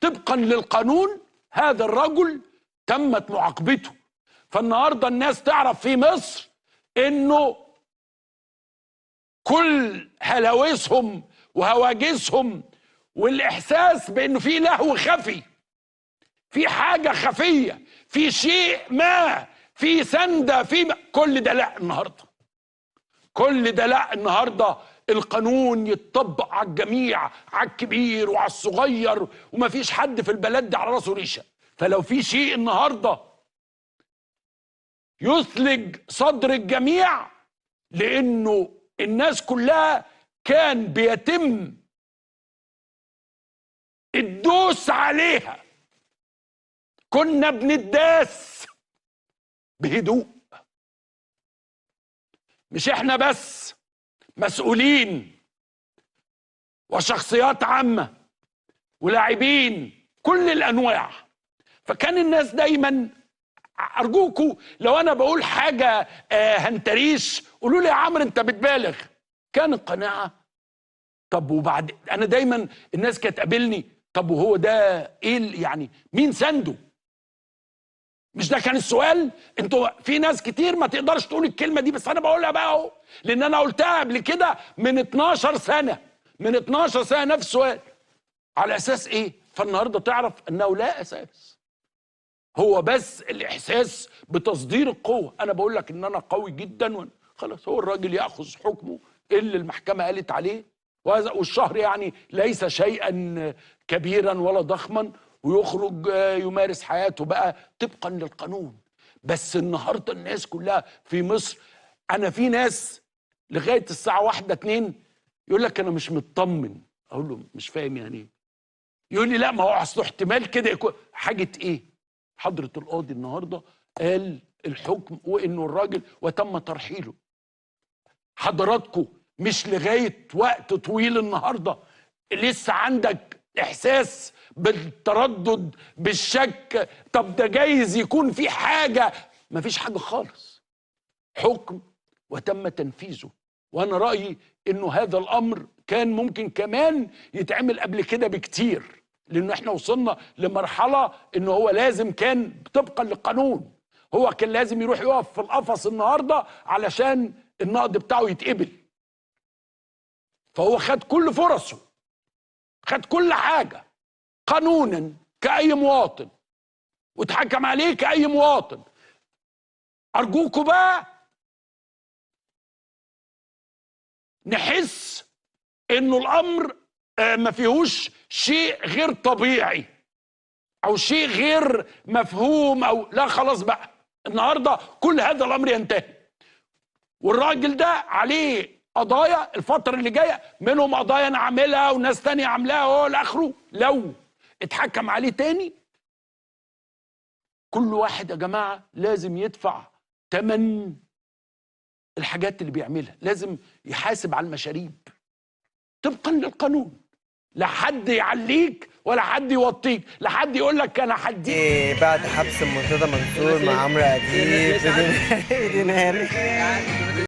طبقا للقانون هذا الرجل تمت معاقبته. فالنهارده الناس تعرف في مصر انه كل هلاوسهم وهواجسهم والاحساس بانه في لهو خفي، في حاجه خفيه، في شيء ما، في سنده، كل ده لا النهارده. كل ده لا النهارده. القانون يتطبق على الجميع، على الكبير وعلى الصغير، ومفيش حد في البلد دي على راسه ريشه. فلو في شيء النهارده يثلج صدر الجميع، لانه الناس كلها كان بيتم الدوس عليها، كنا بنداس بهدوء. مش احنا بس، مسؤولين وشخصيات عامة ولاعبين كل الانواع. فكان الناس دايما، ارجوكوا لو انا بقول حاجه هنتريش قولوا لي يا عمرو انت بتبالغ. كان القناعه طب وبعد، انا دايما الناس كانت تقابلني طب وهو ده ايه يعني مين سنده؟ مش ده كان السؤال؟ انتوا في ناس كتير ما تقدرش تقول الكلمه دي، بس انا بقولها بقى اهو، لان انا قلتها قبل كده من 12 سنه، من 12 سنه نفس السؤال. على اساس ايه؟ فالنهارده تعرف انه لا اساس، هو بس الاحساس بتصدير القوه. انا بقول لك ان انا قوي جدا خلاص، هو الراجل ياخذ حكمه اللي المحكمه قالت عليه، والشهر يعني ليس شيئا كبيرا ولا ضخما، ويخرج يمارس حياته بقى طبقا للقانون. بس النهارده الناس كلها في مصر، انا في ناس لغايه الساعه 1 2 يقول لك انا مش مطمن. اقول له مش فاهم يعني ايه؟ يقول لي لا ما هو اصله احتمال كده يكون حاجه ايه. حضره القاضي النهارده قال الحكم وانه الراجل وتم ترحيله. حضراتكم مش لغايه وقت طويل النهارده لسه عندك احساس بالتردد بالشك؟ طب ده جايز يكون في حاجه. مفيش حاجه خالص، حكم وتم تنفيذه. وانا رايي انه هذا الامر كان ممكن كمان يتعمل قبل كده بكتير، لانه احنا وصلنا لمرحله انه هو لازم كان طبقا للقانون هو كان لازم يروح يقف في القفص النهارده علشان النقد بتاعه يتقبل. فهو خد كل فرصه، خد كل حاجه قانونا كأي مواطن، واتحكم عليه كأي مواطن. ارجوكوا بقى نحس انه الامر ما فيهوش شيء غير طبيعي او شيء غير مفهوم، او لا خلاص بقى النهارده كل هذا الامر ينتهي. والراجل ده عليه قضايا الفتره اللي جايه، منهم قضايا انا عاملها وناس تانية عاملاها هو لاخره. لو اتحكم عليه تاني كل واحد يا جماعه لازم يدفع ثمن الحاجات اللي بيعملها، لازم يحاسب على المشاريب طبقا للقانون. لا حد يعليك ولا حد يوطيك، لا حد يقول لك انا هديك. بعد حبس مرتضى منصور مع عمرو اديب بدون